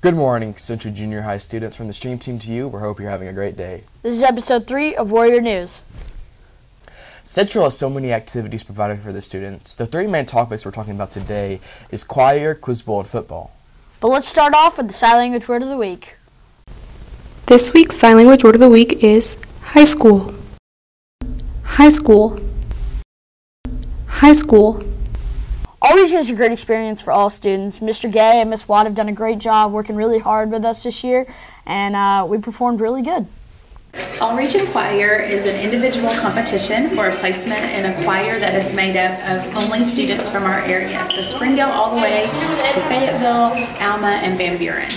Good morning, Central Junior High students. From the Stream Team to you, we hope you're having a great day. This is episode 3 of Warrior News. Central has so many activities provided for the students. The 3 main topics we're talking about today is choir, quiz bowl, and football. But let's start off with the sign language word of the week. This week's sign language word of the week is high school. High school. High school. All Region is a great experience for all students. Mr. Gay and Miss Watt have done a great job working really hard with us this year, and we performed really good. All Region Choir is an individual competition for a placement in a choir that is made up of only students from our area, so Springdale all the way to Fayetteville, Alma, and Van Buren.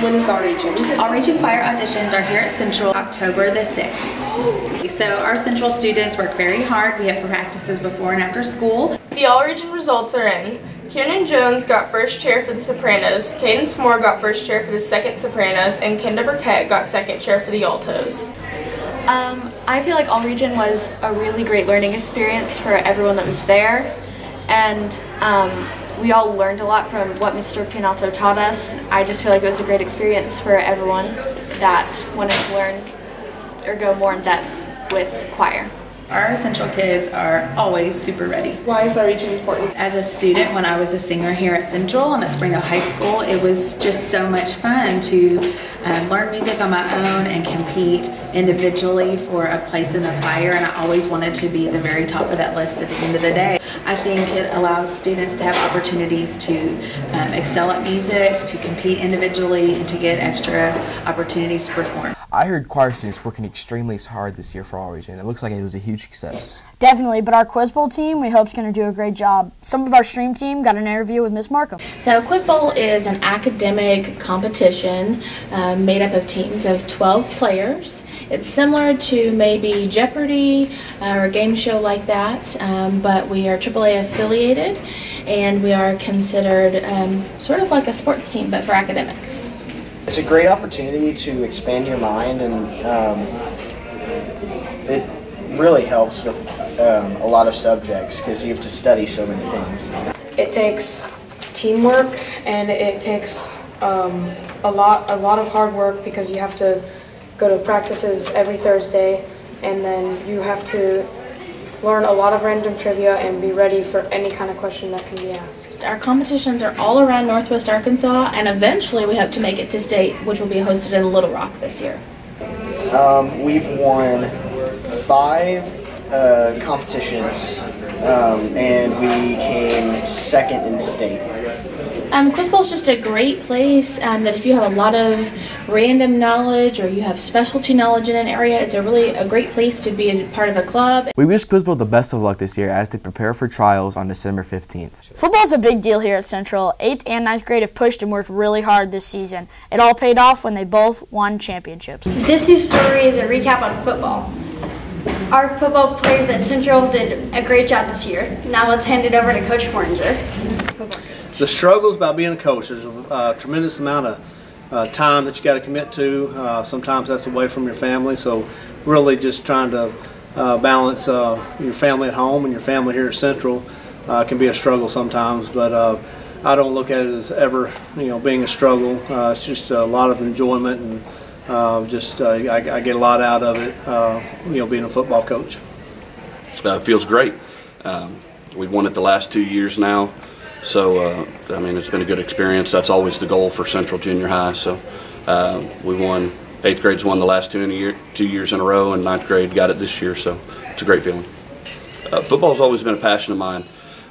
When is All Region? All Region Choir auditions are here at Central October the 6th. So our Central students work very hard. We have practices before and after school. The All Region results are in. Kiernan Jones got first chair for the sopranos, Caden Smore got first chair for the second sopranos, and Kendra Burkett got second chair for the altos. I feel like All Region was a really great learning experience for everyone that was there, and we all learned a lot from what Mr. Pianalto taught us. I just feel like it was a great experience for everyone that wanted to learn or go more in depth with choir. Our Central kids are always super ready. Why is All Region important? As a student, when I was a singer here at Central and at Springdale High School, it was just so much fun to learn music on my own and compete individually for a place in the choir, and I always wanted to be at the very top of that list at the end of the day. I think it allows students to have opportunities to excel at music, to compete individually, and to get extra opportunities to perform. I heard choir students working extremely hard this year for All Region. It looks like it was a huge success. Definitely, but our quiz bowl team, we hope is going to do a great job. Some of our Stream Team got an interview with Miss Markham. So Quiz Bowl is an academic competition made up of teams of 12 players. It's similar to maybe Jeopardy or a game show like that, but we are AAA affiliated, and we are considered sort of like a sports team, but for academics. It's a great opportunity to expand your mind, and it really helps with a lot of subjects because you have to study so many things. It takes teamwork, and it takes a lot of hard work because you have to go to practices every Thursday, and then you have to learn a lot of random trivia and be ready for any kind of question that can be asked. Our competitions are all around Northwest Arkansas, and eventually we hope to make it to state, which will be hosted in Little Rock this year. We've won 5 competitions, and we came second in state. Quiz Bowl is just a great place that if you have a lot of random knowledge or you have specialty knowledge in an area, it's a great place to be a part of a club. We wish Quiz Bowl the best of luck this year as they prepare for trials on December 15th. Football is a big deal here at Central. 8th and 9th grade have pushed and worked really hard this season. It all paid off when they both won championships. This year's story is a recap on football. Our football players at Central did a great job this year. Now let's hand it over to Coach Forringer. The struggles about being a coach, there's a tremendous amount of time that you got to commit to. Sometimes that's away from your family, so really just trying to balance your family at home and your family here at Central can be a struggle sometimes, but I don't look at it as ever being a struggle. It's just a lot of enjoyment, and I get a lot out of it being a football coach. It feels great. We've won it the last 2 years now. So, I mean, it's been a good experience. That's always the goal for Central Junior High. So, we won, 8th grade's won the last 2 years in a row, and 9th grade got it this year. So, it's a great feeling. Football's always been a passion of mine.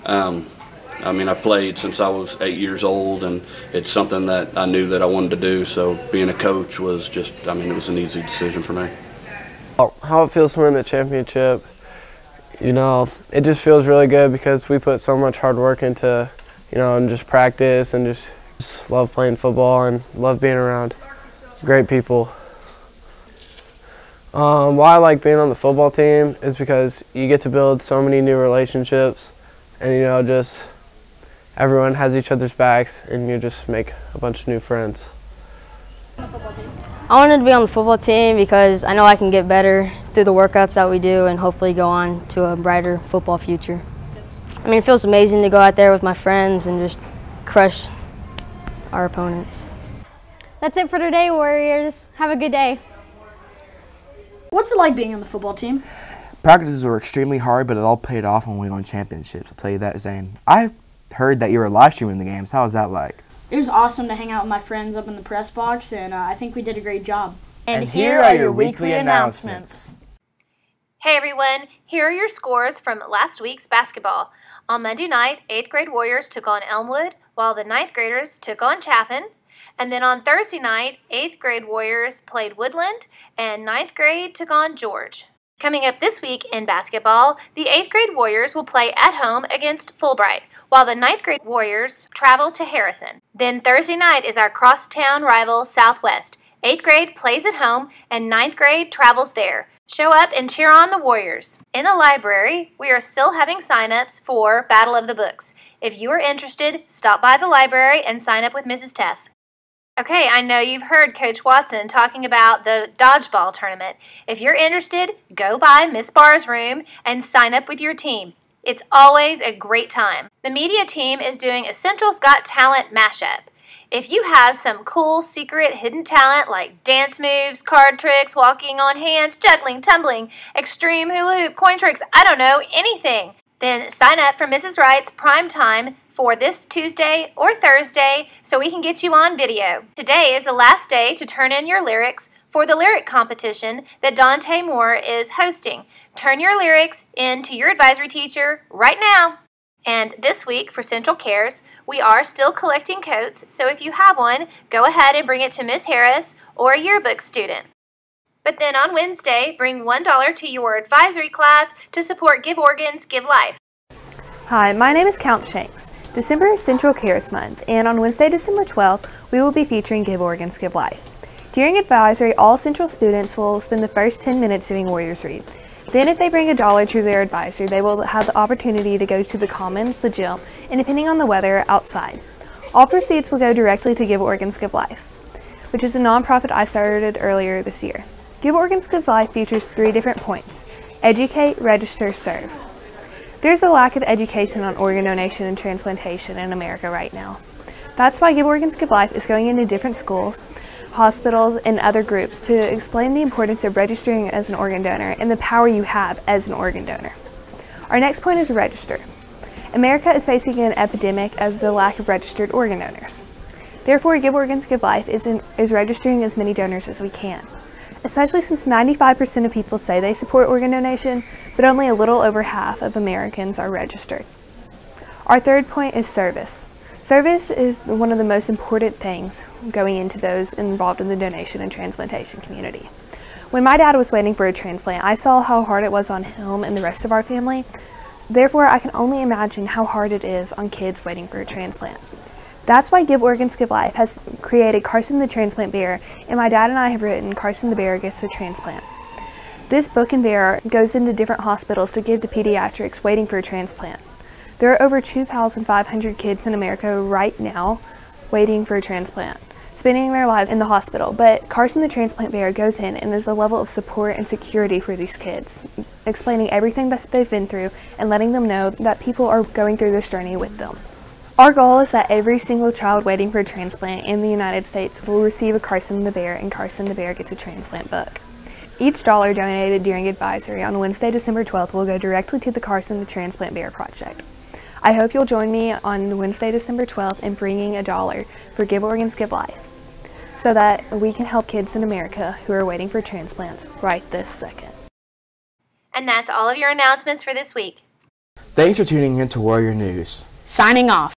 I mean, I've played since I was 8 years old, and it's something that I knew that I wanted to do. So, being a coach was just, I mean, it was an easy decision for me. How it feels to win the championship, it just feels really good because we put so much hard work into, and just practice and just love playing football and love being around great people. Why I like being on the football team is because you get to build so many new relationships, and just everyone has each other's backs, and you just make a bunch of new friends. I wanted to be on the football team because I know I can get better through the workouts that we do and hopefully go on to a brighter football future. I mean, it feels amazing to go out there with my friends and just crush our opponents. That's it for today, Warriors. Have a good day. What's it like being on the football team? Practices were extremely hard, but it all paid off when we won championships. I'll tell you that, Zane. I heard that you were live streaming the games. How was that like? It was awesome to hang out with my friends up in the press box, and I think we did a great job. And here are your weekly announcements. Hey everyone, here are your scores from last week's basketball. On Monday night, 8th grade Warriors took on Elmwood, while the 9th graders took on Chaffin. And then on Thursday night, 8th grade Warriors played Woodland, and 9th grade took on George. Coming up this week in basketball, the 8th grade Warriors will play at home against Fulbright, while the 9th grade Warriors travel to Harrison. Then Thursday night is our crosstown rival Southwest. 8th grade plays at home, and 9th grade travels there. Show up and cheer on the Warriors. In the library, we are still having sign-ups for Battle of the Books. If you are interested, stop by the library and sign up with Mrs. Teff. Okay, I know you've heard Coach Watson talking about the dodgeball tournament. If you're interested, go by Miss Barr's room and sign up with your team. It's always a great time. The media team is doing a Central's Got Talent mashup. If you have some cool, secret, hidden talent like dance moves, card tricks, walking on hands, juggling, tumbling, extreme hula hoop, coin tricks, I don't know, anything, then sign up for Mrs. Wright's Prime Time for this Tuesday or Thursday so we can get you on video. Today is the last day to turn in your lyrics for the lyric competition that Dante Moore is hosting. Turn your lyrics in to your advisory teacher right now. And this week for Central Cares, we are still collecting coats, so if you have one, go ahead and bring it to Miss Harris or a yearbook student. But then on Wednesday, bring $1 to your advisory class to support Give Organs, Give Life. Hi, my name is Count Shanks. December is Central Cares Month, and on Wednesday, December 12th, we will be featuring Give Organs, Give Life. During advisory, all Central students will spend the first 10 minutes doing Warriors Read. Then if they bring $1 to their advisor, they will have the opportunity to go to the Commons, the gym, and depending on the weather, outside. All proceeds will go directly to Give Organs, Give Life, which is a nonprofit I started earlier this year. Give Organs, Give Life features 3 different points: educate, register, serve. There's a lack of education on organ donation and transplantation in America right now. That's why Give Organs, Give Life is going into different schools, hospitals, and other groups to explain the importance of registering as an organ donor and the power you have as an organ donor. Our next point is register. America is facing an epidemic of the lack of registered organ donors. Therefore, Give Organs, Give Life is registering as many donors as we can, especially since 95% of people say they support organ donation, but only a little over half of Americans are registered. Our third point is service. Service is one of the most important things going into those involved in the donation and transplantation community. When my dad was waiting for a transplant, I saw how hard it was on him and the rest of our family. Therefore, I can only imagine how hard it is on kids waiting for a transplant. That's why Give Organs, Give Life has created Carson the Transplant Bear, and my dad and I have written Carson the Bear Gets a Transplant. This book and bear goes into different hospitals to give to pediatrics waiting for a transplant. There are over 2,500 kids in America right now waiting for a transplant, spending their lives in the hospital, but Carson the Transplant Bear goes in and is a level of support and security for these kids, explaining everything that they've been through and letting them know that people are going through this journey with them. Our goal is that every single child waiting for a transplant in the United States will receive a Carson the Bear and Carson the Bear Gets a Transplant book. Each dollar donated during advisory on Wednesday, December 12th will go directly to the Carson the Transplant Bear Project. I hope you'll join me on Wednesday, December 12th in bringing $1 for Give Organs, Give Life, so that we can help kids in America who are waiting for transplants right this second. And that's all of your announcements for this week. Thanks for tuning in to Warrior News. Signing off.